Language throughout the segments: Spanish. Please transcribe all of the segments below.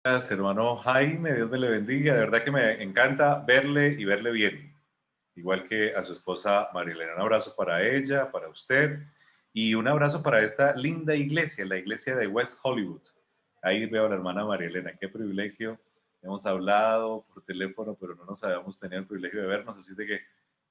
Gracias, hermano Jaime, Dios me le bendiga. De verdad que me encanta verle y verle bien. Igual que a su esposa Marilena. Un abrazo para ella, para usted y un abrazo para esta linda iglesia, la iglesia de West Hollywood. Ahí veo a la hermana Marilena. Qué privilegio. Hemos hablado por teléfono, pero no nos habíamos tenido el privilegio de vernos. Así de que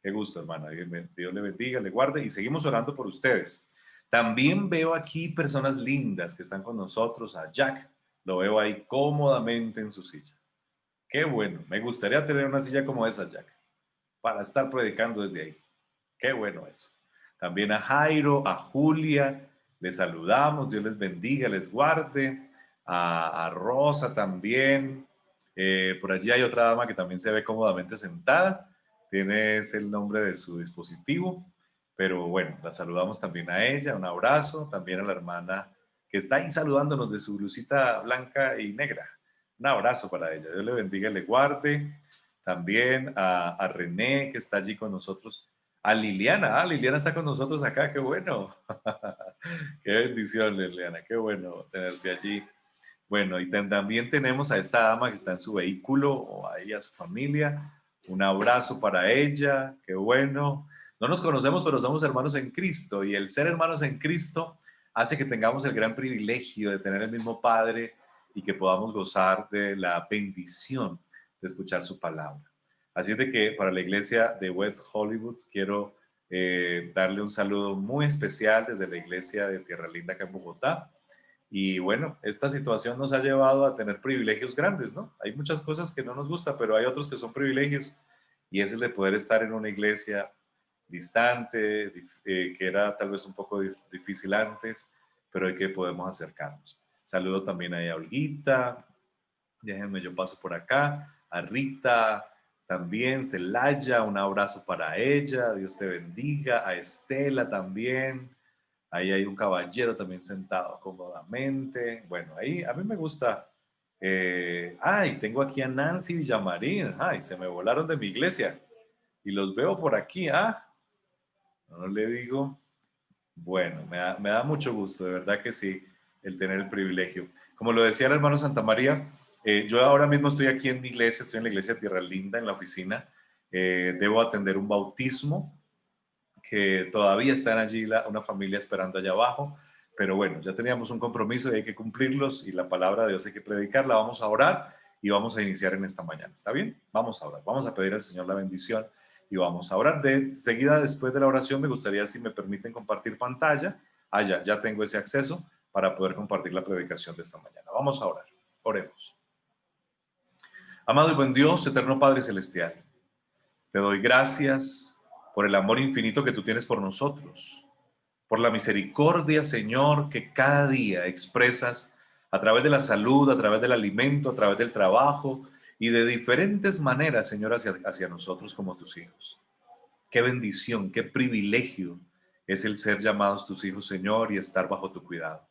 qué gusto, hermana. Dios le bendiga, le guarde y seguimos orando por ustedes. También veo aquí personas lindas que están con nosotros. A Jack, lo veo ahí cómodamente en su silla. Qué bueno. Me gustaría tener una silla como esa, Jack, para estar predicando desde ahí. Qué bueno eso. También a Jairo, a Julia, les saludamos, Dios les bendiga, les guarde. A Rosa también. Por allí hay otra dama que también se ve cómodamente sentada. Tiene el nombre de su dispositivo. Pero bueno, la saludamos también a ella. Un abrazo. También a la hermana que está ahí saludándonos de su blusita blanca y negra. Un abrazo para ella. Dios le bendiga y le guarde. También a René, que está allí con nosotros. A Liliana. Liliana está con nosotros acá. Qué bueno. Qué bendición, Liliana. Qué bueno tenerte allí. Bueno, y también tenemos a esta dama que está en su vehículo, o ahí a su familia. Un abrazo para ella. Qué bueno. No nos conocemos, pero somos hermanos en Cristo. Y el ser hermanos en Cristo hace que tengamos el gran privilegio de tener el mismo Padre y que podamos gozar de la bendición de escuchar su palabra. Así es de que para la iglesia de West Hollywood quiero darle un saludo muy especial desde la iglesia de Tierra Linda acá en Bogotá. Y bueno, esta situación nos ha llevado a tener privilegios grandes, ¿no? Hay muchas cosas que no nos gusta, pero hay otros que son privilegios. Y es el de poder estar en una iglesia distante, que era tal vez un poco difícil antes, pero hay que podemos acercarnos. Saludo también a Olguita, déjenme yo paso por acá, a Rita, también, Celaya, un abrazo para ella, Dios te bendiga, a Estela también, ahí hay un caballero también sentado cómodamente, bueno, ahí a mí me gusta, ay, tengo aquí a Nancy Villamarín, ay, se me volaron de mi iglesia, y los veo por aquí, no le digo, bueno, me da mucho gusto, de verdad que sí, el tener el privilegio. Como lo decía el hermano Santa María, yo ahora mismo estoy aquí en mi iglesia, estoy en la iglesia Tierra Linda, en la oficina. Debo atender un bautismo que todavía están allí una familia esperando allá abajo, pero bueno, ya teníamos un compromiso y hay que cumplirlos y la palabra de Dios hay que predicarla. Vamos a orar y vamos a iniciar en esta mañana. ¿Está bien? Vamos a orar, vamos a pedir al Señor la bendición y vamos a orar. De seguida, después de la oración, me gustaría, si me permiten, compartir pantalla. Ya tengo ese acceso para poder compartir la predicación de esta mañana. Vamos a orar. Oremos. Amado y buen Dios, eterno Padre Celestial, te doy gracias por el amor infinito que tú tienes por nosotros, por la misericordia, Señor, que cada día expresas a través de la salud, a través del alimento, a través del trabajo y de diferentes maneras, Señor, hacia nosotros como tus hijos. Qué bendición, qué privilegio es el ser llamados tus hijos, Señor, y estar bajo tu cuidado.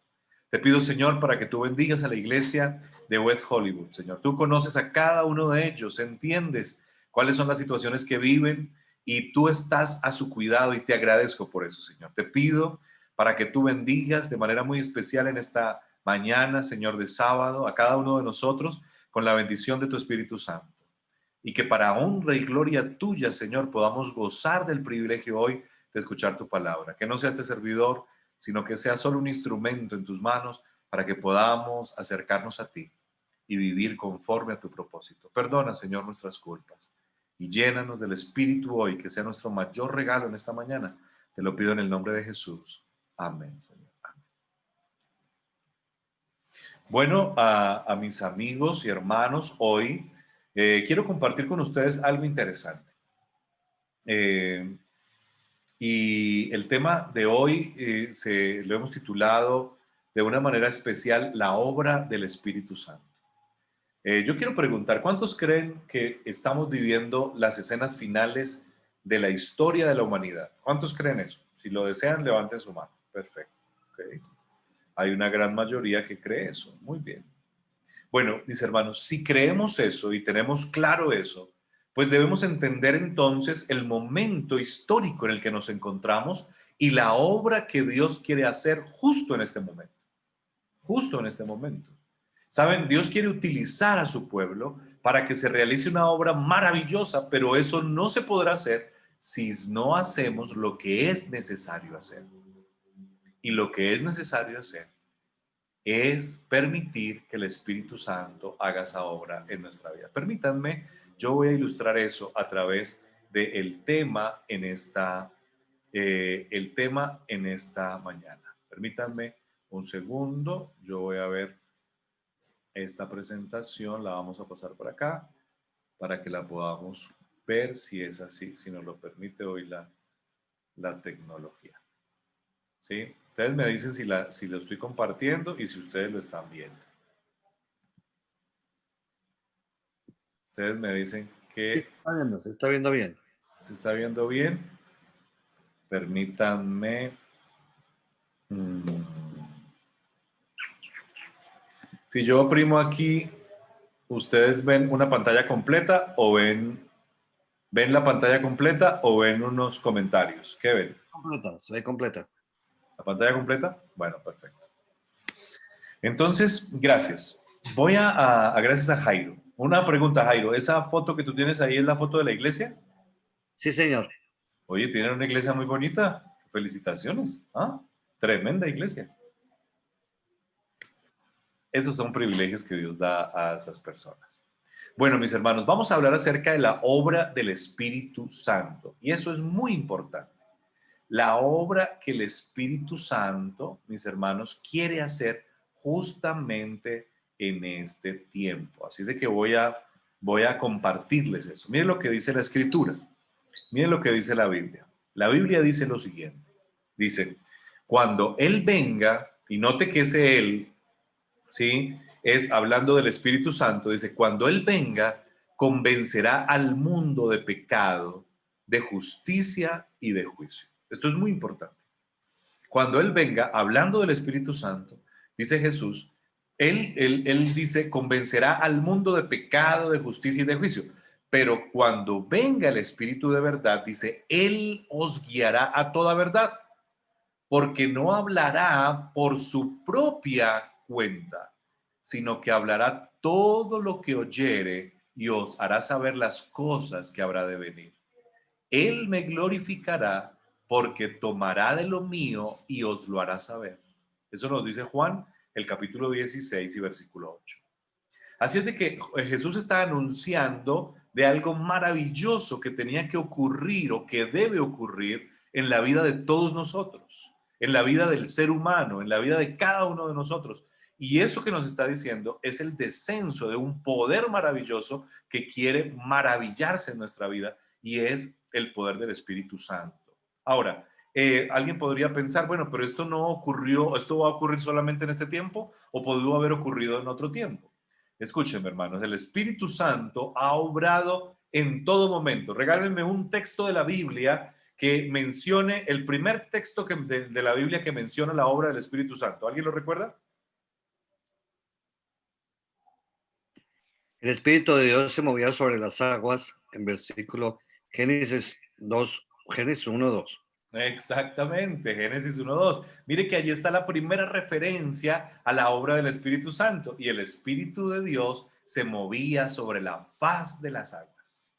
Te pido, Señor, para que tú bendigas a la iglesia de West Hollywood, Señor. Tú conoces a cada uno de ellos, entiendes cuáles son las situaciones que viven y tú estás a su cuidado y te agradezco por eso, Señor. Te pido para que tú bendigas de manera muy especial en esta mañana, Señor, de sábado, a cada uno de nosotros con la bendición de tu Espíritu Santo y que para honra y gloria tuya, Señor, podamos gozar del privilegio hoy de escuchar tu palabra. Que no sea este servidor, sino que sea solo un instrumento en tus manos para que podamos acercarnos a ti y vivir conforme a tu propósito. Perdona, Señor, nuestras culpas y llénanos del Espíritu hoy, que sea nuestro mayor regalo en esta mañana. Te lo pido en el nombre de Jesús. Amén, Señor. Amén. Bueno, a mis amigos y hermanos, hoy quiero compartir con ustedes algo interesante. Eh, y el tema de hoy lo hemos titulado de una manera especial La obra del Espíritu Santo. Yo quiero preguntar, ¿cuántos creen que estamos viviendo las escenas finales de la historia de la humanidad? ¿Cuántos creen eso? Si lo desean, levanten su mano. Perfecto. Okay. Hay una gran mayoría que cree eso. Muy bien. Bueno, mis hermanos, si creemos eso y tenemos claro eso, pues debemos entender entonces el momento histórico en el que nos encontramos y la obra que Dios quiere hacer justo en este momento. Justo en este momento. Saben, Dios quiere utilizar a su pueblo para que se realice una obra maravillosa, pero eso no se podrá hacer si no hacemos lo que es necesario hacer. Y lo que es necesario hacer es permitir que el Espíritu Santo haga esa obra en nuestra vida. Permítanme, yo voy a ilustrar eso a través del tema el tema en esta mañana. Permítanme un segundo, yo voy a ver esta presentación, la vamos a pasar por acá para que la podamos ver si es así, si nos lo permite hoy la tecnología. ¿Sí? Ustedes me dicen si lo estoy compartiendo y si ustedes lo están viendo. Ustedes me dicen Sí, que se está viendo bien. se está viendo bien. Permítanme. mm, Si yo oprimo aquí, ¿ustedes ven una pantalla completa o ven la pantalla completa o ven unos comentarios? ¿Qué ven? Completa, se ve completa. ¿La pantalla completa? Bueno, perfecto. Entonces, gracias. Voy a gracias a Jairo. Una pregunta, Jairo. ¿Esa foto que tú tienes ahí es la foto de la iglesia? Sí, señor. Oye, tienen una iglesia muy bonita. Felicitaciones. ¿Ah? Tremenda iglesia. Esos son privilegios que Dios da a esas personas. Bueno, mis hermanos, vamos a hablar acerca de la obra del Espíritu Santo. Y eso es muy importante. La obra que el Espíritu Santo, mis hermanos, quiere hacer justamente en este tiempo. Así de que voy a compartirles eso. Miren lo que dice la Escritura. Miren lo que dice la Biblia. La Biblia dice lo siguiente. Dice, cuando Él venga, y note que ese Él, ¿sí? Es hablando del Espíritu Santo, dice, cuando Él venga, convencerá al mundo de pecado, de justicia y de juicio. Esto es muy importante. Cuando Él venga, hablando del Espíritu Santo, dice Jesús, él dice, convencerá al mundo de pecado, de justicia y de juicio. Pero cuando venga el Espíritu de verdad, dice, Él os guiará a toda verdad, porque no hablará por su propia cuenta, sino que hablará todo lo que oyere y os hará saber las cosas que habrá de venir. Él me glorificará porque tomará de lo mío y os lo hará saber. Eso nos dice Juan, el capítulo 16 y versículo 8. Así es de que Jesús está anunciando de algo maravilloso que tenía que ocurrir o que debe ocurrir en la vida de todos nosotros, en la vida del ser humano, en la vida de cada uno de nosotros. Y eso que nos está diciendo es el descenso de un poder maravilloso que quiere maravillarse en nuestra vida y es el poder del Espíritu Santo. Ahora, alguien podría pensar, bueno, pero esto no ocurrió, esto va a ocurrir solamente en este tiempo o pudo haber ocurrido en otro tiempo. Escúchenme, hermanos, el Espíritu Santo ha obrado en todo momento. Regálenme un texto de la Biblia que mencione el primer texto de la Biblia que menciona la obra del Espíritu Santo. ¿Alguien lo recuerda? El Espíritu de Dios se movía sobre las aguas, en versículo Génesis 2, Génesis 1:2. Exactamente, Génesis 1:2. Mire que allí está la primera referencia a la obra del Espíritu Santo y el Espíritu de Dios se movía sobre la faz de las aguas.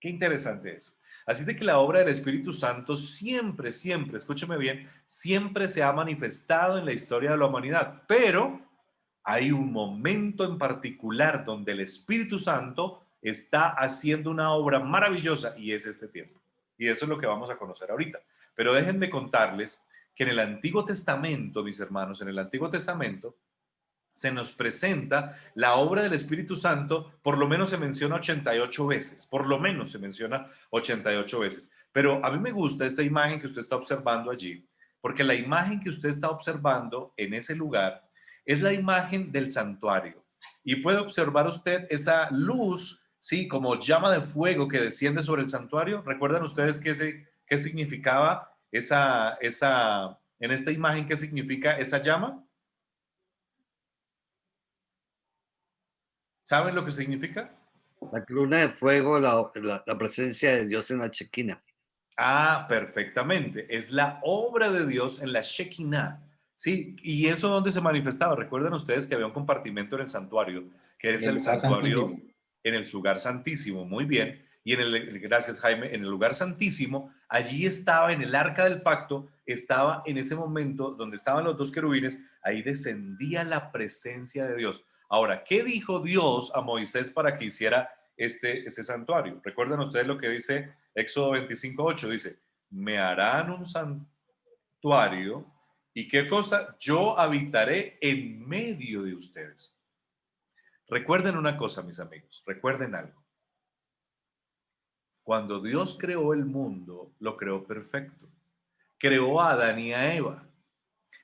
Qué interesante eso. Así de que la obra del Espíritu Santo siempre, siempre, escúcheme bien, siempre se ha manifestado en la historia de la humanidad, pero hay un momento en particular donde el Espíritu Santo está haciendo una obra maravillosa y es este tiempo. Y eso es lo que vamos a conocer ahorita. Pero déjenme contarles que en el Antiguo Testamento, mis hermanos, en el Antiguo Testamento, se nos presenta la obra del Espíritu Santo, por lo menos se menciona 88 veces, por lo menos se menciona 88 veces. Pero a mí me gusta esta imagen que usted está observando allí, porque la imagen que usted está observando en ese lugar es la imagen del santuario. Y puede observar usted esa luz, sí, como llama de fuego que desciende sobre el santuario. ¿Recuerdan ustedes qué significaba en esta imagen, qué significa esa llama? ¿Saben lo que significa? La columna de fuego, la presencia de Dios en la Chequina. Ah, perfectamente. Es la obra de Dios en la Shekinah. Sí, y eso donde se manifestaba. Recuerden ustedes que había un compartimento en el santuario, que En es el el lugar santísimo. santuario en el lugar santísimo, muy bien. Y en el, gracias Jaime, en el lugar santísimo, allí estaba en el arca del pacto, estaba en ese momento donde estaban los dos querubines, ahí descendía la presencia de Dios. Ahora, ¿qué dijo Dios a Moisés para que hiciera este santuario? Recuerden ustedes lo que dice Éxodo 25:8, dice, me harán un santuario. ¿Y qué cosa? Yo habitaré en medio de ustedes. Recuerden una cosa, mis amigos, recuerden algo. Cuando Dios creó el mundo, lo creó perfecto. Creó a Adán y a Eva.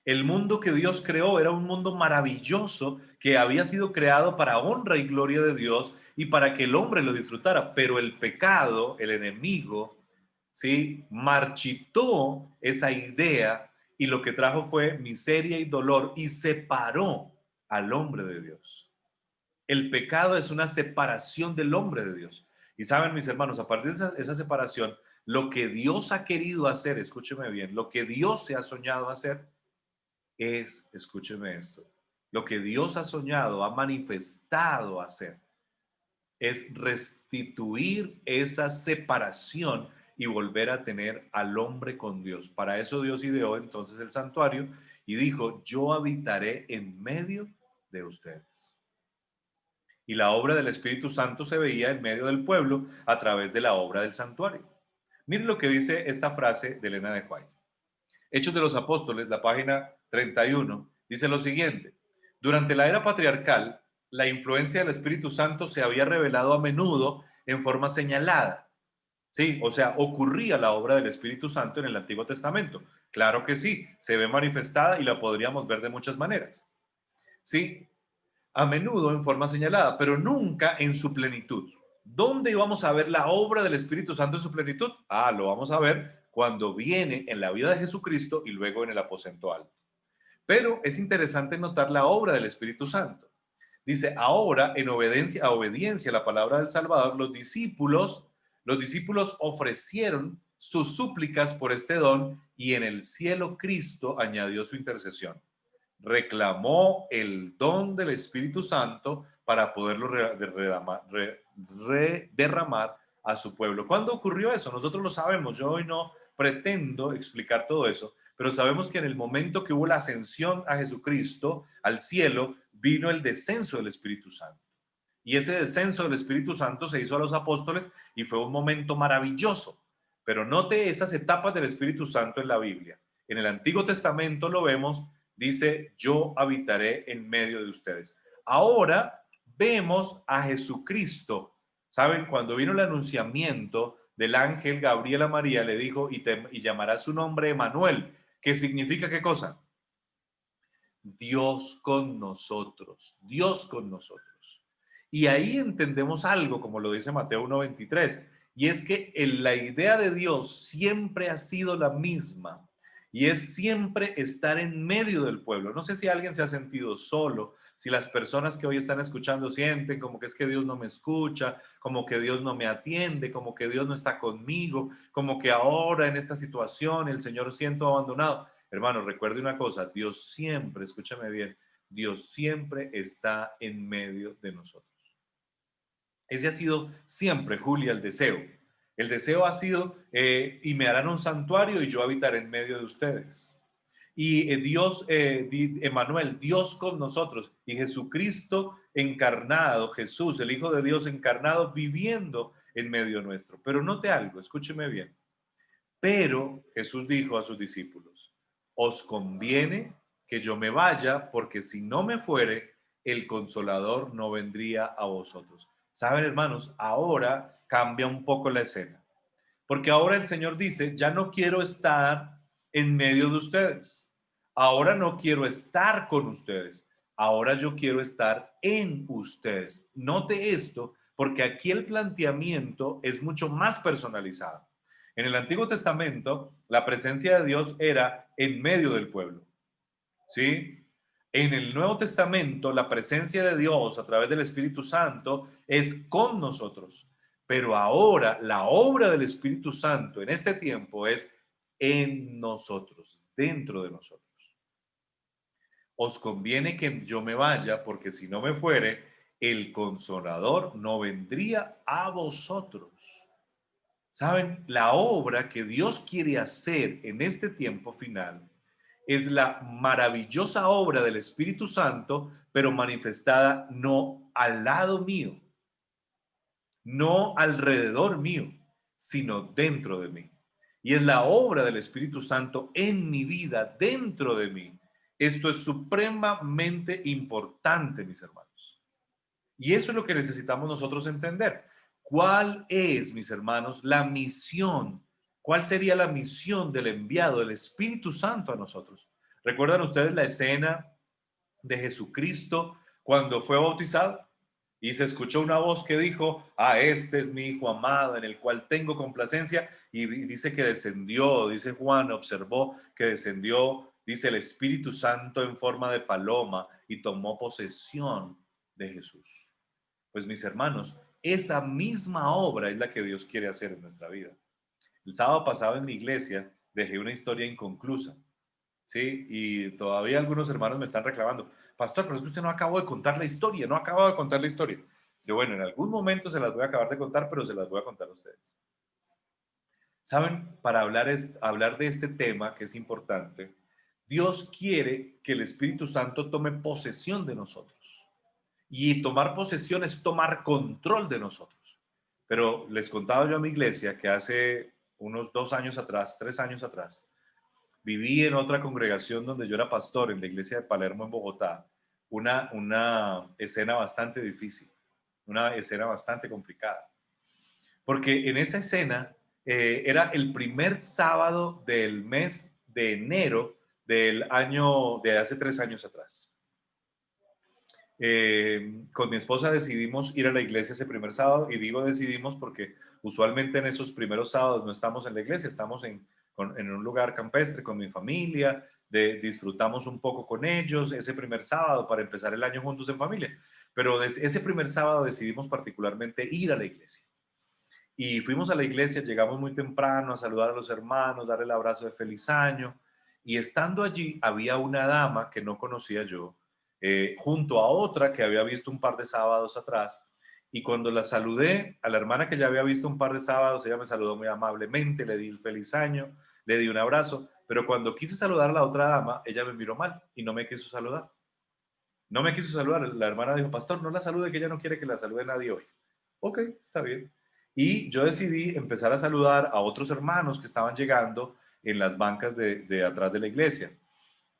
El mundo que Dios creó era un mundo maravilloso que había sido creado para honra y gloria de Dios y para que el hombre lo disfrutara. Pero el pecado, el enemigo, ¿sí? Marchitó esa idea y lo que trajo fue miseria y dolor y separó al hombre de Dios. El pecado es una separación del hombre de Dios. Y saben, mis hermanos, a partir de esa separación, lo que Dios ha querido hacer, escúcheme bien, lo que Dios se ha soñado hacer es, escúcheme esto, lo que Dios ha soñado, ha manifestado hacer, es restituir esa separación y volver a tener al hombre con Dios. Para eso Dios ideó entonces el santuario y dijo, yo habitaré en medio de ustedes. Y la obra del Espíritu Santo se veía en medio del pueblo a través de la obra del santuario. Miren lo que dice esta frase de Elena de White. Hechos de los Apóstoles, la página 31, dice lo siguiente. Durante la era patriarcal, la influencia del Espíritu Santo se había revelado a menudo en forma señalada. Sí, o sea, ocurría la obra del Espíritu Santo en el Antiguo Testamento. Claro que sí, se ve manifestada y la podríamos ver de muchas maneras. Sí, a menudo en forma señalada, pero nunca en su plenitud. ¿Dónde íbamos a ver la obra del Espíritu Santo en su plenitud? Ah, lo vamos a ver cuando viene en la vida de Jesucristo y luego en el aposento alto. Pero es interesante notar la obra del Espíritu Santo. Dice, ahora en obediencia a la palabra del Salvador, los discípulos ofrecieron sus súplicas por este don y en el cielo Cristo añadió su intercesión. Reclamó el don del Espíritu Santo para poderlo derramar a su pueblo. ¿Cuándo ocurrió eso? Nosotros lo sabemos. Yo hoy no pretendo explicar todo eso, pero sabemos que en el momento que hubo la ascensión a Jesucristo al cielo, vino el descenso del Espíritu Santo. Y ese descenso del Espíritu Santo se hizo a los apóstoles y fue un momento maravilloso. Pero note esas etapas del Espíritu Santo en la Biblia. En el Antiguo Testamento lo vemos, dice, yo habitaré en medio de ustedes. Ahora vemos a Jesucristo. ¿Saben? Cuando vino el anunciamiento del ángel Gabriel a María, le dijo, y llamará su nombre Emanuel, que significa ¿qué cosa? Dios con nosotros, Dios con nosotros. Y ahí entendemos algo, como lo dice Mateo 1:23, y es que la idea de Dios siempre ha sido la misma, y es siempre estar en medio del pueblo. No sé si alguien se ha sentido solo, si las personas que hoy están escuchando sienten como que es que Dios no me escucha, como que Dios no me atiende, como que Dios no está conmigo, como que ahora en esta situación el Señor siento abandonado. Hermano, recuerde una cosa, Dios siempre, escúchame bien, Dios siempre está en medio de nosotros. Ese ha sido siempre, Julia, el deseo. El deseo ha sido, y me harán un santuario y yo habitaré en medio de ustedes. Y Dios, Emanuel, Dios con nosotros, y Jesucristo encarnado, Jesús, el Hijo de Dios encarnado, viviendo en medio nuestro. Pero note algo, escúcheme bien. Pero Jesús dijo a sus discípulos, os conviene que yo me vaya, porque si no me fuere, el consolador no vendría a vosotros. Saben, hermanos, ahora cambia un poco la escena, porque ahora el Señor dice, ya no quiero estar en medio de ustedes, ahora no quiero estar con ustedes, ahora yo quiero estar en ustedes. Note esto, porque aquí el planteamiento es mucho más personalizado. En el Antiguo Testamento, la presencia de Dios era en medio del pueblo, ¿sí? En el Nuevo Testamento, la presencia de Dios a través del Espíritu Santo es con nosotros. Pero ahora la obra del Espíritu Santo en este tiempo es en nosotros, dentro de nosotros. os conviene que yo me vaya, porque si no me fuere, el Consolador no vendría a vosotros. ¿Saben? La obra que Dios quiere hacer en este tiempo final es la maravillosa obra del Espíritu Santo, pero manifestada no al lado mío, no alrededor mío, sino dentro de mí. Y es la obra del Espíritu Santo en mi vida, dentro de mí. Esto es supremamente importante, mis hermanos. Y eso es lo que necesitamos nosotros entender. ¿Cuál es, mis hermanos, la misión? ¿Cuál sería la misión del enviado del Espíritu Santo a nosotros? ¿Recuerdan ustedes la escena de Jesucristo cuando fue bautizado? Y se escuchó una voz que dijo, este es mi hijo amado en el cual tengo complacencia. Y dice que descendió, dice Juan, observó que descendió, dice el Espíritu Santo en forma de paloma y tomó posesión de Jesús. Pues mis hermanos, esa misma obra es la que Dios quiere hacer en nuestra vida. El sábado pasado en mi iglesia dejé una historia inconclusa, ¿sí? Y todavía algunos hermanos me están reclamando, pastor, pero es que usted no acabó de contar la historia, no acabó de contar la historia. Yo, bueno, en algún momento se las voy a acabar de contar, pero se las voy a contar a ustedes. ¿Saben? Para hablar de este tema que es importante, Dios quiere que el Espíritu Santo tome posesión de nosotros. Y tomar posesión es tomar control de nosotros. Pero les contaba yo a mi iglesia que hace unos 2 años atrás, 3 años atrás, viví en otra congregación donde yo era pastor, en la iglesia de Palermo, en Bogotá, una escena bastante difícil, una escena bastante complicada. Porque en esa escena era el primer sábado del mes de enero del año de hace 3 años atrás. Con mi esposa decidimos ir a la iglesia ese primer sábado, y digo decidimos porque usualmente en esos primeros sábados no estamos en la iglesia, estamos en un lugar campestre con mi familia, disfrutamos un poco con ellos ese primer sábado para empezar el año juntos en familia, pero ese primer sábado decidimos particularmente ir a la iglesia. Y fuimos a la iglesia, llegamos muy temprano a saludar a los hermanos, dar el abrazo de feliz año, y estando allí había una dama que no conocía yo, junto a otra que había visto un par de sábados atrás, y cuando la saludé, a la hermana que ya había visto un par de sábados, ella me saludó muy amablemente, le di el feliz año, le di un abrazo, pero cuando quise saludar a la otra dama, ella me miró mal y no me quiso saludar. No me quiso saludar. La hermana dijo, pastor, no la salude, que ella no quiere que la salude nadie hoy. Ok, está bien. Y yo decidí empezar a saludar a otros hermanos que estaban llegando en las bancas de atrás de la iglesia.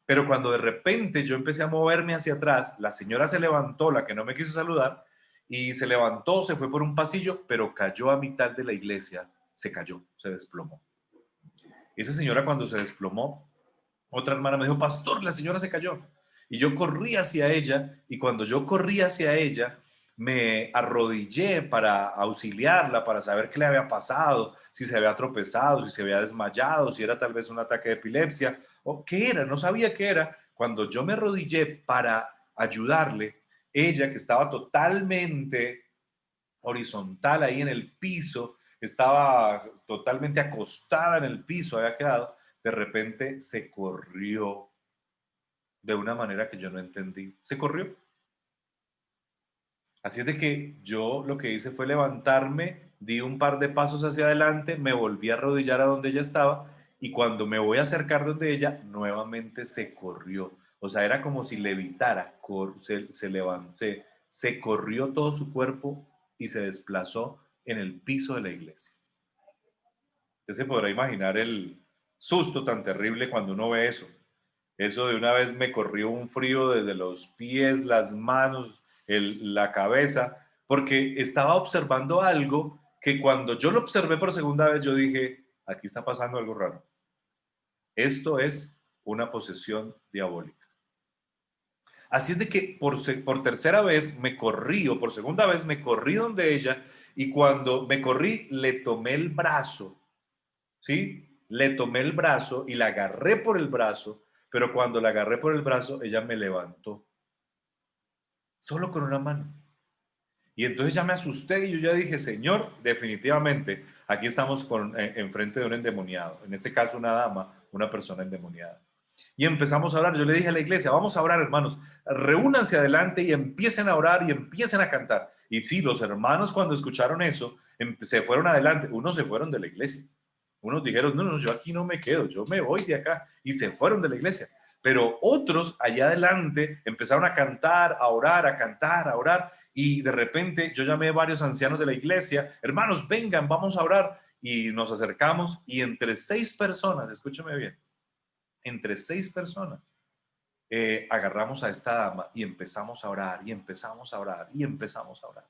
Pero cuando de repente yo empecé a moverme hacia atrás, la señora se levantó, la que no me quiso saludar, y se levantó, se fue por un pasillo, pero cayó a mitad de la iglesia, se cayó, se desplomó. Esa señora cuando se desplomó, otra hermana me dijo, pastor, la señora se cayó. Y yo corrí hacia ella, y cuando yo corrí hacia ella, me arrodillé para auxiliarla, para saber qué le había pasado, si se había tropezado, si se había desmayado, si era tal vez un ataque de epilepsia, o qué era, no sabía qué era. Cuando yo me arrodillé para ayudarle, ella que estaba totalmente horizontal ahí en el piso, estaba totalmente acostada en el piso, había quedado, de repente se corrió de una manera que yo no entendí. Se corrió. Así es de que yo lo que hice fue levantarme, di un par de pasos hacia adelante, me volví a arrodillar a donde ella estaba, y cuando me voy a acercar donde ella, nuevamente se corrió. O sea, era como si levitara, se levantó, se corrió todo su cuerpo y se desplazó en el piso de la iglesia. Usted se podrá imaginar el susto tan terrible cuando uno ve eso. Eso de una vez me corrió un frío desde los pies, las manos, la cabeza, porque estaba observando algo que cuando yo lo observé por segunda vez, yo dije, aquí está pasando algo raro. Esto es una posesión diabólica. Así es de que por tercera vez me corrí, o por segunda vez me corrí donde ella, y cuando me corrí le tomé el brazo, ¿sí? Le tomé el brazo y la agarré por el brazo, pero cuando la agarré por el brazo, ella me levantó, solo con una mano. Y entonces ya me asusté y yo ya dije, Señor, definitivamente, aquí estamos enfrente de un endemoniado, en este caso una dama, una persona endemoniada. Y empezamos a orar. Yo le dije a la iglesia, vamos a orar, hermanos, reúnanse adelante y empiecen a orar y empiecen a cantar. Y sí, los hermanos cuando escucharon eso, se fueron adelante. Unos se fueron de la iglesia. Unos dijeron, no, no, yo aquí no me quedo, yo me voy de acá. Y se fueron de la iglesia. Pero otros allá adelante empezaron a cantar, a orar, a cantar, a orar. Y de repente yo llamé a varios ancianos de la iglesia, hermanos, vengan, vamos a orar. Y nos acercamos y entre 6 personas, escúcheme bien, entre 6 personas, agarramos a esta dama y empezamos a orar, y empezamos a orar, y empezamos a orar,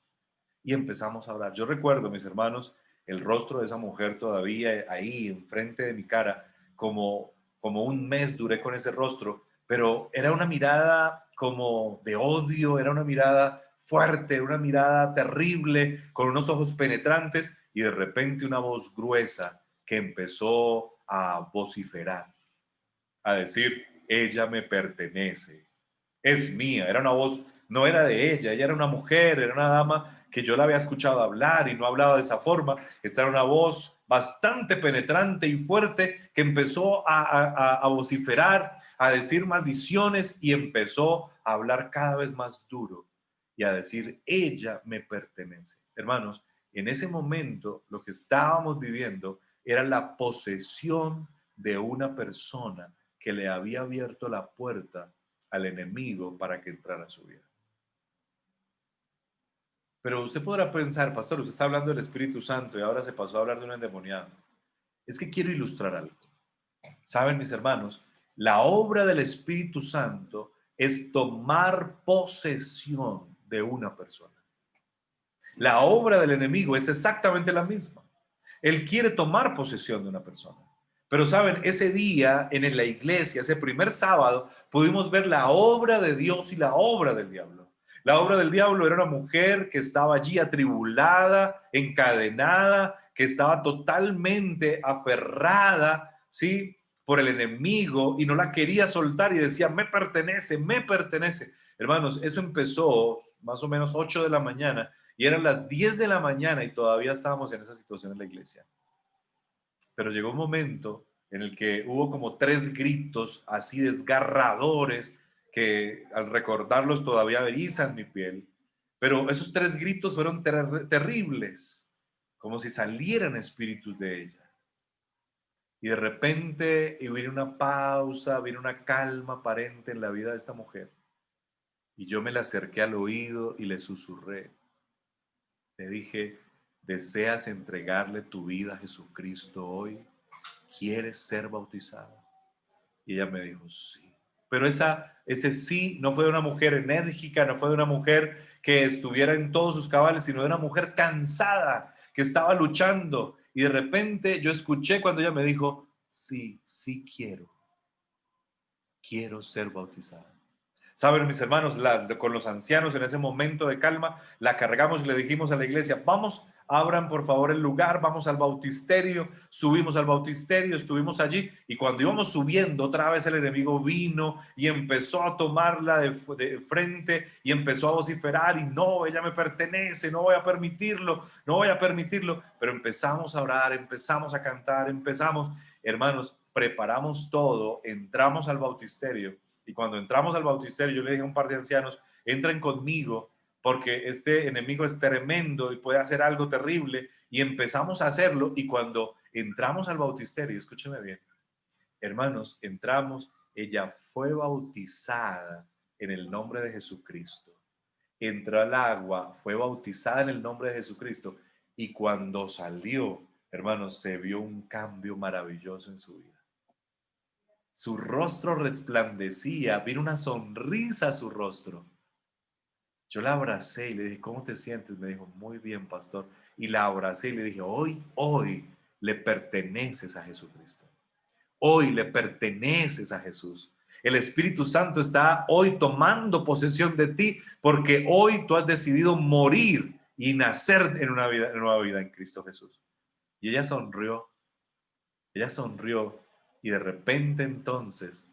y empezamos a orar. Yo recuerdo, mis hermanos, el rostro de esa mujer todavía ahí enfrente de mi cara, como un mes duré con ese rostro, pero era una mirada como de odio, era una mirada fuerte, una mirada terrible, con unos ojos penetrantes, y de repente una voz gruesa que empezó a vociferar, a decir, ella me pertenece, es mía. Era una voz, no era de ella, ella era una mujer, era una dama que yo la había escuchado hablar y no hablaba de esa forma. Esta era una voz bastante penetrante y fuerte que empezó a vociferar, a decir maldiciones y empezó a hablar cada vez más duro y a decir, ella me pertenece. Hermanos, en ese momento lo que estábamos viviendo era la posesión de una persona que le había abierto la puerta al enemigo para que entrara a su vida. Pero usted podrá pensar, pastor, usted está hablando del Espíritu Santo y ahora se pasó a hablar de un endemoniado. Es que quiero ilustrar algo. Saben, mis hermanos, la obra del Espíritu Santo es tomar posesión de una persona. La obra del enemigo es exactamente la misma. Él quiere tomar posesión de una persona. Pero saben, ese día en la iglesia, ese primer sábado, pudimos ver la obra de Dios y la obra del diablo. La obra del diablo era una mujer que estaba allí atribulada, encadenada, que estaba totalmente aferrada, ¿sí? Por el enemigo y no la quería soltar y decía, me pertenece, me pertenece. Hermanos, eso empezó más o menos 8 de la mañana y eran las 10 de la mañana y todavía estábamos en esa situación en la iglesia. Pero llegó un momento en el que hubo como 3 gritos así desgarradores que al recordarlos todavía erizan mi piel. Pero esos 3 gritos fueron terribles, como si salieran espíritus de ella. Y de repente viene una pausa, viene una calma aparente en la vida de esta mujer. Y yo me le acerqué al oído y le susurré. Le dije, ¿deseas entregarle tu vida a Jesucristo hoy? ¿Quieres ser bautizada? Y ella me dijo, sí. Pero ese sí no fue de una mujer enérgica, no fue de una mujer que estuviera en todos sus cabales, sino de una mujer cansada, que estaba luchando. Y de repente yo escuché cuando ella me dijo, sí, sí quiero ser bautizada. Saben, mis hermanos, con los ancianos en ese momento de calma, la cargamos y le dijimos a la iglesia, vamos, abran por favor el lugar, vamos al bautisterio, subimos al bautisterio, estuvimos allí y cuando íbamos subiendo otra vez el enemigo vino y empezó a tomarla de frente y empezó a vociferar y no, ella me pertenece, no voy a permitirlo, no voy a permitirlo, pero empezamos a orar, empezamos a cantar, hermanos, preparamos todo, entramos al bautisterio. Y cuando entramos al bautisterio, yo le dije a un par de ancianos, entren conmigo porque este enemigo es tremendo y puede hacer algo terrible. Y empezamos a hacerlo y cuando entramos al bautisterio, escúcheme bien, hermanos, entramos, ella fue bautizada en el nombre de Jesucristo. Entró al agua, fue bautizada en el nombre de Jesucristo y cuando salió, hermanos, se vio un cambio maravilloso en su vida. Su rostro resplandecía, vino una sonrisa a su rostro. Yo la abracé y le dije, ¿cómo te sientes? Me dijo, muy bien, pastor. Y la abracé y le dije, hoy le perteneces a Jesucristo. Hoy le perteneces a Jesús. El Espíritu Santo está hoy tomando posesión de ti porque hoy tú has decidido morir y nacer en una nueva vida en Cristo Jesús. Y ella sonrió y de repente entonces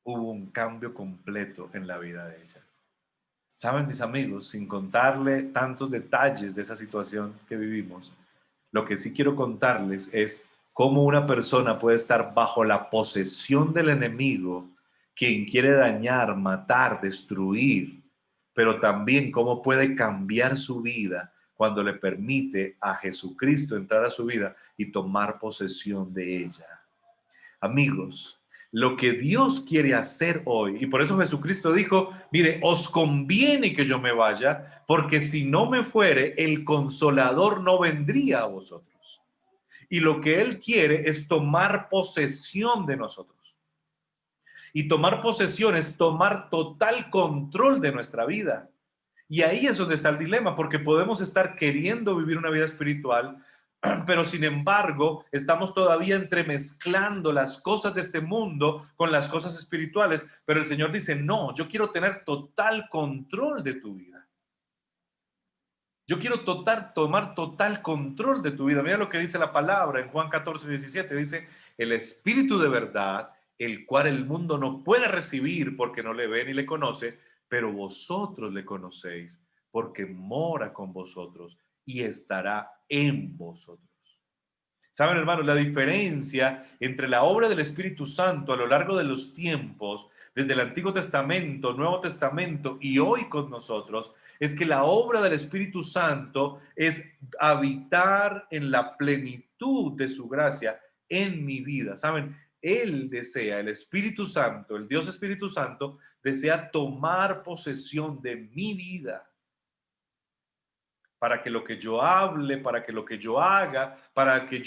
hubo un cambio completo en la vida de ella. Saben, mis amigos, sin contarle tantos detalles de esa situación que vivimos, lo que sí quiero contarles es cómo una persona puede estar bajo la posesión del enemigo, quien quiere dañar, matar, destruir, pero también cómo puede cambiar su vida cuando le permite a Jesucristo entrar a su vida y tomar posesión de ella. Amigos, lo que Dios quiere hacer hoy, y por eso Jesucristo dijo, mire, os conviene que yo me vaya, porque si no me fuere, el consolador no vendría a vosotros. Y lo que Él quiere es tomar posesión de nosotros. Y tomar posesión es tomar total control de nuestra vida. Y ahí es donde está el dilema, porque podemos estar queriendo vivir una vida espiritual, pero sin embargo estamos todavía entremezclando las cosas de este mundo con las cosas espirituales, pero el Señor dice, no, yo quiero tener total control de tu vida. Yo quiero tomar total control de tu vida. Mira lo que dice la palabra en Juan 14:17. Dice, el Espíritu de verdad, el cual el mundo no puede recibir porque no le ve ni le conoce, pero vosotros le conocéis porque mora con vosotros y estará en vosotros. Saben, hermanos, la diferencia entre la obra del Espíritu Santo a lo largo de los tiempos, desde el Antiguo Testamento, Nuevo Testamento y hoy con nosotros, es que la obra del Espíritu Santo es habitar en la plenitud de su gracia en mi vida. Saben, Él desea, el Espíritu Santo, el Dios Espíritu Santo, desea tomar posesión de mi vida para que lo que yo hable, para que lo que yo haga, para que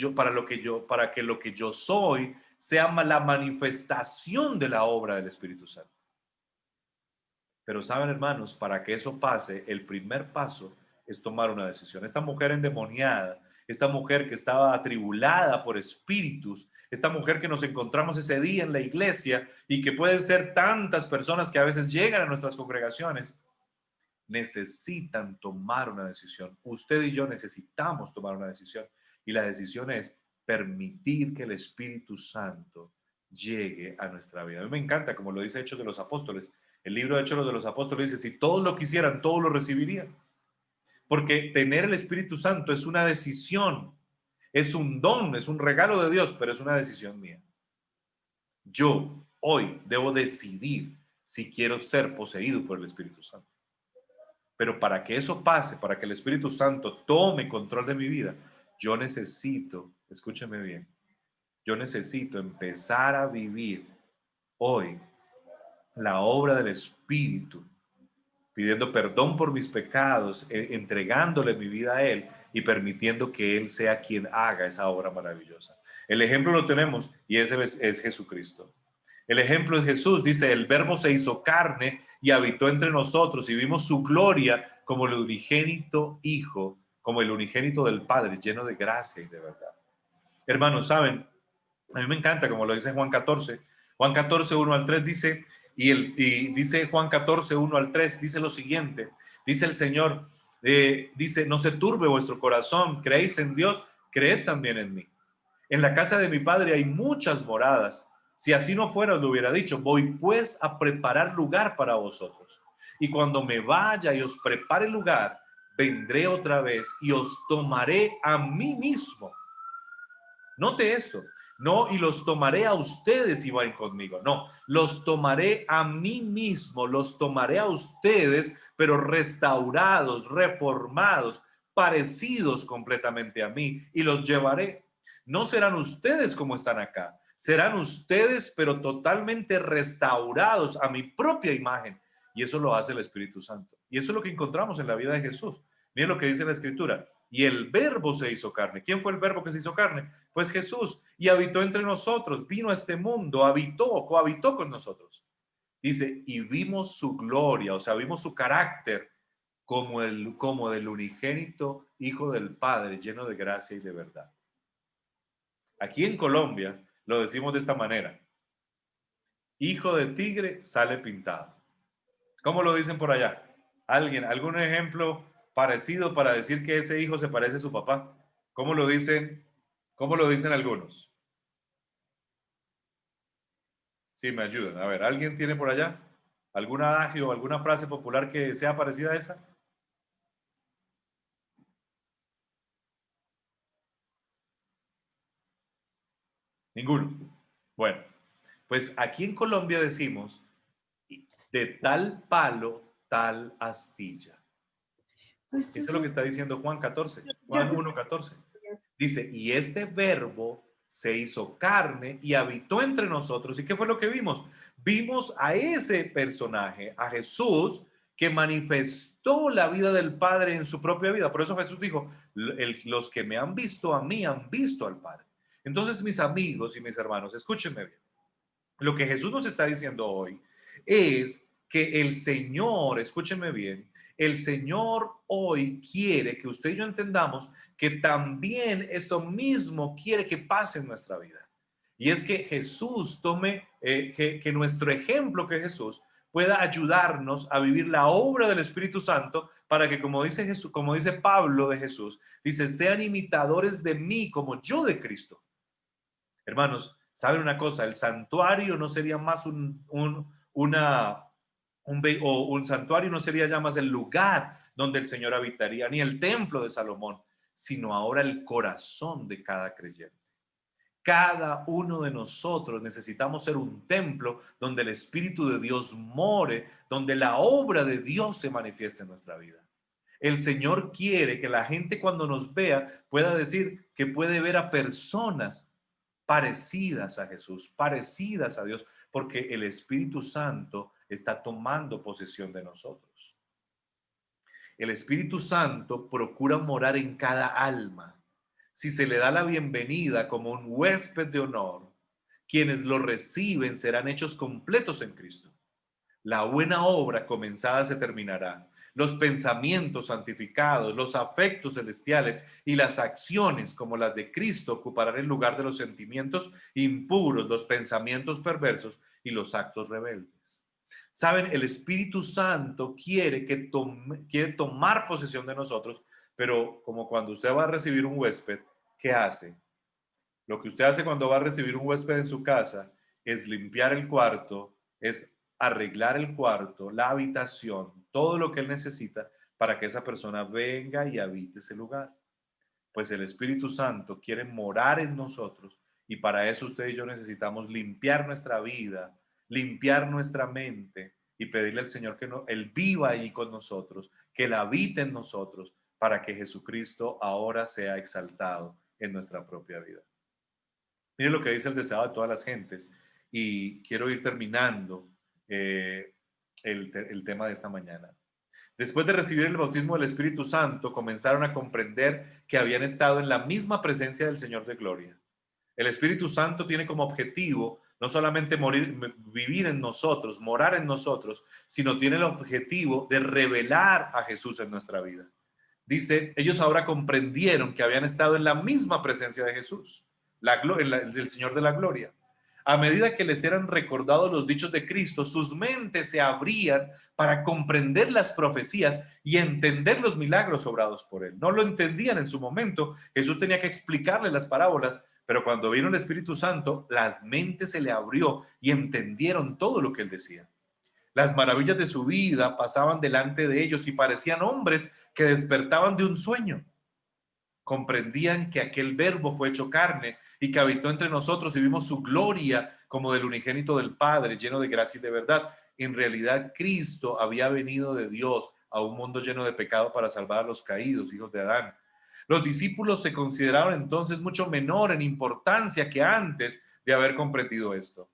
lo que yo soy sea la manifestación de la obra del Espíritu Santo. Pero saben, hermanos, para que eso pase, el primer paso es tomar una decisión. Esta mujer endemoniada, esta mujer que estaba atribulada por espíritus, esta mujer que nos encontramos ese día en la iglesia y que pueden ser tantas personas que a veces llegan a nuestras congregaciones, necesitan tomar una decisión. Usted y yo necesitamos tomar una decisión. Y la decisión es permitir que el Espíritu Santo llegue a nuestra vida. A mí me encanta, como lo dice Hechos de los Apóstoles. El libro de Hechos de los Apóstoles dice, si todos lo quisieran, todos lo recibirían. Porque tener el Espíritu Santo es una decisión, es un don, es un regalo de Dios, pero es una decisión mía. Yo hoy debo decidir si quiero ser poseído por el Espíritu Santo. Pero para que eso pase, para que el Espíritu Santo tome control de mi vida, yo necesito, escúcheme bien, yo necesito empezar a vivir hoy la obra del Espíritu, pidiendo perdón por mis pecados, entregándole mi vida a Él y permitiendo que Él sea quien haga esa obra maravillosa. El ejemplo lo tenemos y ese es Jesucristo. El ejemplo es Jesús, dice, el verbo se hizo carne y habitó entre nosotros y vimos su gloria como el unigénito Hijo, como el unigénito del Padre, lleno de gracia y de verdad. Hermanos, ¿saben? A mí me encanta, como lo dice Juan 14. Juan 14, 1 al 3 dice, y dice Juan 14, 1 al 3, dice lo siguiente, dice el Señor, dice, no se turbe vuestro corazón, creéis en Dios, creed también en mí. En la casa de mi Padre hay muchas moradas. Si así no fuera, os lo hubiera dicho, voy pues a preparar lugar para vosotros. Y cuando me vaya y os prepare lugar, vendré otra vez y os tomaré a mí mismo. Note esto, no, y los tomaré a ustedes y van conmigo. No, los tomaré a mí mismo, los tomaré a ustedes, pero restaurados, reformados, parecidos completamente a mí, y los llevaré. No serán ustedes como están acá, serán ustedes, pero totalmente restaurados a mi propia imagen. Y eso lo hace el Espíritu Santo. Y eso es lo que encontramos en la vida de Jesús. Miren lo que dice la Escritura. Y el verbo se hizo carne. ¿Quién fue el verbo que se hizo carne? Pues Jesús. Y habitó entre nosotros, vino a este mundo, habitó, cohabitó con nosotros. Dice, y vimos su gloria, o sea, vimos su carácter como del unigénito Hijo del Padre, lleno de gracia y de verdad. Aquí en Colombia lo decimos de esta manera. Hijo de tigre sale pintado. ¿Cómo lo dicen por allá? ¿Alguien, algún ejemplo parecido para decir que ese hijo se parece a su papá? ¿Cómo lo dicen? ¿Cómo lo dicen algunos? Sí, me ayudan. A ver, ¿alguien tiene por allá algún adagio o alguna frase popular que sea parecida a esa? Ninguno. Bueno, pues aquí en Colombia decimos, de tal palo, tal astilla. Pues Esto yo es lo que sé, está diciendo Juan 14, yo Juan te 1:14. Dice, y este verbo se hizo carne y habitó entre nosotros. ¿Y qué fue lo que vimos? Vimos a ese personaje, a Jesús, que manifestó la vida del Padre en su propia vida. Por eso Jesús dijo, los que me han visto a mí han visto al Padre. Entonces, mis amigos y mis hermanos, escúchenme bien. Lo que Jesús nos está diciendo hoy es que el Señor, escúchenme bien, el Señor hoy quiere que usted y yo entendamos que también eso mismo quiere que pase en nuestra vida. Y es que Jesús tome, que nuestro ejemplo, que Jesús pueda ayudarnos a vivir la obra del Espíritu Santo para que, como dice Jesús, como dice Pablo de Jesús, dice, sean imitadores de mí como yo de Cristo. Hermanos, ¿saben una cosa? El santuario no sería más un santuario no sería ya más el lugar donde el Señor habitaría, ni el templo de Salomón, sino ahora el corazón de cada creyente. Cada uno de nosotros necesitamos ser un templo donde el Espíritu de Dios more, donde la obra de Dios se manifieste en nuestra vida. El Señor quiere que la gente cuando nos vea pueda decir que puede ver a personas parecidas a Jesús, parecidas a Dios, porque el Espíritu Santo está tomando posesión de nosotros. El Espíritu Santo procura morar en cada alma. Si se le da la bienvenida como un huésped de honor, quienes lo reciben serán hechos completos en Cristo. La buena obra comenzada se terminará. Los pensamientos santificados, los afectos celestiales y las acciones como las de Cristo ocuparán el lugar de los sentimientos impuros, los pensamientos perversos y los actos rebeldes. Saben, el Espíritu Santo quiere tomar posesión de nosotros, pero como cuando usted va a recibir un huésped, ¿qué hace? Lo que usted hace cuando va a recibir un huésped en su casa es limpiar el cuarto, es arreglar el cuarto, la habitación, todo lo que él necesita para que esa persona venga y habite ese lugar. Pues el Espíritu Santo quiere morar en nosotros y para eso usted y yo necesitamos limpiar nuestra vida, limpiar nuestra mente y pedirle al Señor que Él viva ahí con nosotros, que Él habite en nosotros para que Jesucristo ahora sea exaltado en nuestra propia vida. Mire lo que dice el deseado de todas las gentes y quiero ir terminando eh, el tema de esta mañana. Después de recibir el bautismo del Espíritu Santo, comenzaron a comprender que habían estado en la misma presencia del Señor de gloria. El Espíritu Santo tiene como objetivo no solamente vivir en nosotros, morar en nosotros, sino tiene el objetivo de revelar a Jesús en nuestra vida. Dice, ellos ahora comprendieron que habían estado en la misma presencia de Jesús, el Señor de la gloria. A medida que les eran recordados los dichos de Cristo, sus mentes se abrían para comprender las profecías y entender los milagros obrados por él. No lo entendían en su momento. Jesús tenía que explicarles las parábolas, pero cuando vino el Espíritu Santo, las mentes se le abrió y entendieron todo lo que él decía. Las maravillas de su vida pasaban delante de ellos y parecían hombres que despertaban de un sueño. Comprendían que aquel verbo fue hecho carne y que habitó entre nosotros y vimos su gloria como del unigénito del Padre, lleno de gracia y de verdad. En realidad, Cristo había venido de Dios a un mundo lleno de pecado para salvar a los caídos, hijos de Adán. Los discípulos se consideraron entonces mucho menor en importancia que antes de haber comprendido esto.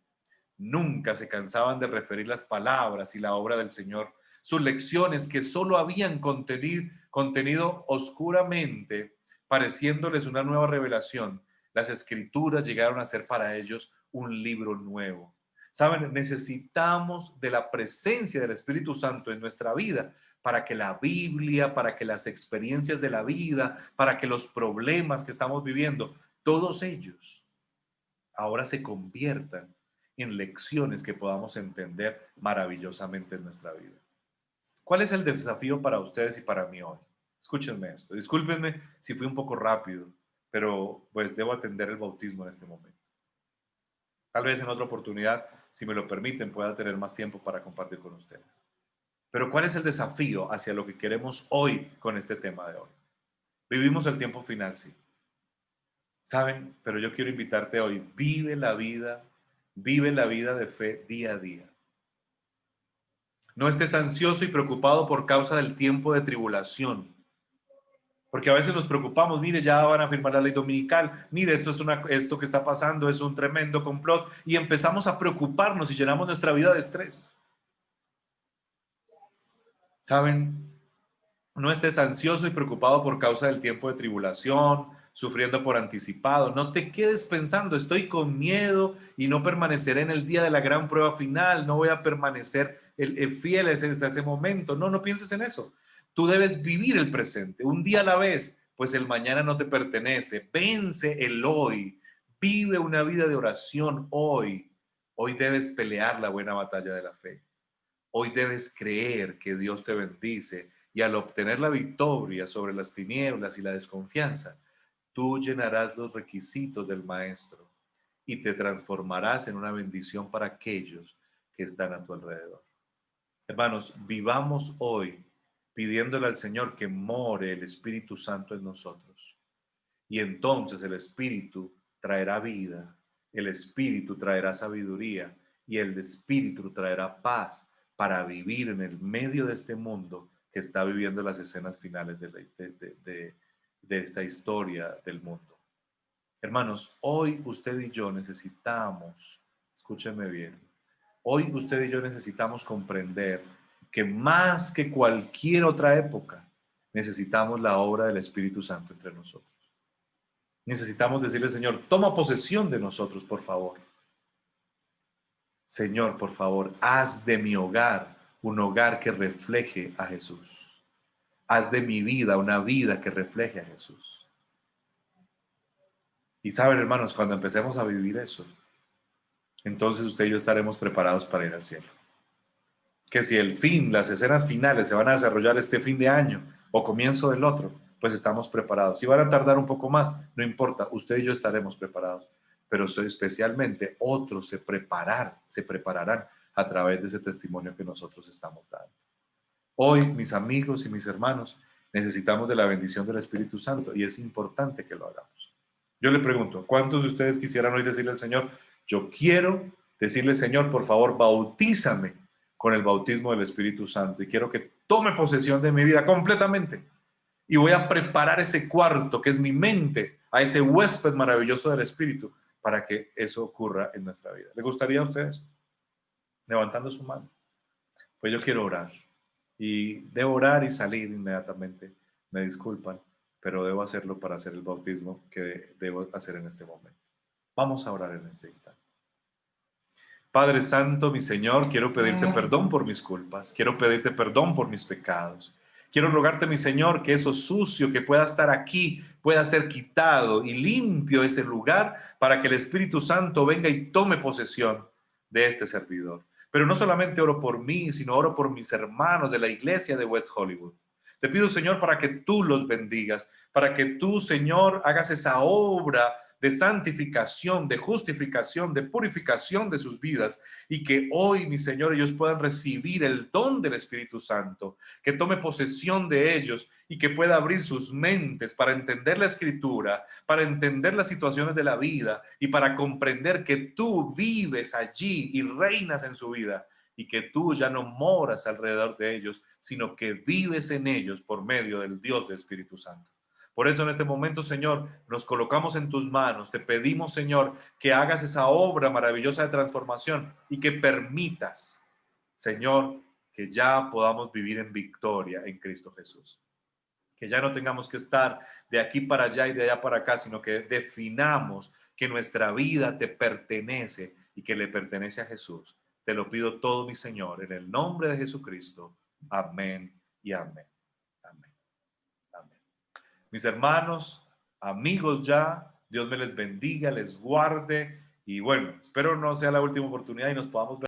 Nunca se cansaban de referir las palabras y la obra del Señor, sus lecciones que solo habían contenido oscuramente, pareciéndoles una nueva revelación. Las escrituras llegaron a ser para ellos un libro nuevo. Saben, necesitamos de la presencia del Espíritu Santo en nuestra vida para que la Biblia, para que las experiencias de la vida, para que los problemas que estamos viviendo, todos ellos ahora se conviertan en lecciones que podamos entender maravillosamente en nuestra vida. ¿Cuál es el desafío para ustedes y para mí hoy? Escúchenme esto. Discúlpenme si fui un poco rápido, pero pues debo atender el bautismo en este momento. Tal vez en otra oportunidad, si me lo permiten, pueda tener más tiempo para compartir con ustedes. Pero ¿cuál es el desafío hacia lo que queremos hoy con este tema de hoy? Vivimos el tiempo final, sí. ¿Saben? Pero yo quiero invitarte hoy, vive la vida de fe día a día. No estés ansioso y preocupado por causa del tiempo de tribulación. Porque a veces nos preocupamos, mire, ya van a firmar la ley dominical, mire, esto que está pasando es un tremendo complot, y empezamos a preocuparnos y llenamos nuestra vida de estrés. ¿Saben? No estés ansioso y preocupado por causa del tiempo de tribulación, sufriendo por anticipado. No te quedes pensando, estoy con miedo y no permaneceré en el día de la gran prueba final, no voy a permanecer fiel hasta ese momento. No, no pienses en eso. Tú debes vivir el presente, un día a la vez, pues el mañana no te pertenece. Vence el hoy, vive una vida de oración hoy. Hoy debes pelear la buena batalla de la fe. Hoy debes creer que Dios te bendice y al obtener la victoria sobre las tinieblas y la desconfianza, tú llenarás los requisitos del Maestro y te transformarás en una bendición para aquellos que están a tu alrededor. Hermanos, vivamos hoy pidiéndole al Señor que more el Espíritu Santo en nosotros. Y entonces el Espíritu traerá vida, el Espíritu traerá sabiduría y el Espíritu traerá paz para vivir en el medio de este mundo que está viviendo las escenas finales de esta historia del mundo. Hermanos, hoy usted y yo necesitamos, escúchenme bien, hoy usted y yo necesitamos comprender que más que cualquier otra época, necesitamos la obra del Espíritu Santo entre nosotros. Necesitamos decirle, Señor, toma posesión de nosotros, por favor. Señor, por favor, haz de mi hogar un hogar que refleje a Jesús. Haz de mi vida una vida que refleje a Jesús. Y saben, hermanos, cuando empecemos a vivir eso, entonces usted y yo estaremos preparados para ir al cielo. Que si el fin, las escenas finales se van a desarrollar este fin de año o comienzo del otro, pues estamos preparados. Si van a tardar un poco más, no importa, usted y yo estaremos preparados. Pero especialmente otros se prepararán a través de ese testimonio que nosotros estamos dando. Hoy, mis amigos y mis hermanos, necesitamos de la bendición del Espíritu Santo y es importante que lo hagamos. Yo le pregunto, ¿cuántos de ustedes quisieran hoy decirle al Señor, yo quiero decirle, Señor, por favor, bautízame con el bautismo del Espíritu Santo y quiero que tome posesión de mi vida completamente? Y voy a preparar ese cuarto que es mi mente a ese huésped maravilloso del Espíritu para que eso ocurra en nuestra vida. ¿Le gustaría a ustedes? Levantando su mano. Pues yo quiero orar. Y debo orar y salir inmediatamente. Me disculpan, pero debo hacerlo para hacer el bautismo que debo hacer en este momento. Vamos a orar en este instante. Padre Santo, mi Señor, quiero pedirte perdón por mis culpas. Quiero pedirte perdón por mis pecados. Quiero rogarte, mi Señor, que eso sucio que pueda estar aquí pueda ser quitado y limpio ese lugar para que el Espíritu Santo venga y tome posesión de este servidor. Pero no solamente oro por mí, sino oro por mis hermanos de la iglesia de West Hollywood. Te pido, Señor, para que tú los bendigas, para que tú, Señor, hagas esa obra de santificación, de justificación, de purificación de sus vidas y que hoy, mi Señor, ellos puedan recibir el don del Espíritu Santo, que tome posesión de ellos y que pueda abrir sus mentes para entender la Escritura, para entender las situaciones de la vida y para comprender que tú vives allí y reinas en su vida y que tú ya no moras alrededor de ellos, sino que vives en ellos por medio del Dios del Espíritu Santo. Por eso en este momento, Señor, nos colocamos en tus manos. Te pedimos, Señor, que hagas esa obra maravillosa de transformación y que permitas, Señor, que ya podamos vivir en victoria en Cristo Jesús. Que ya no tengamos que estar de aquí para allá y de allá para acá, sino que definamos que nuestra vida te pertenece y que le pertenece a Jesús. Te lo pido todo, mi Señor, en el nombre de Jesucristo. Amén y amén. Amén. Amén. Mis hermanos, amigos ya, Dios me les bendiga, les guarde y bueno, espero no sea la última oportunidad y nos podamos ver.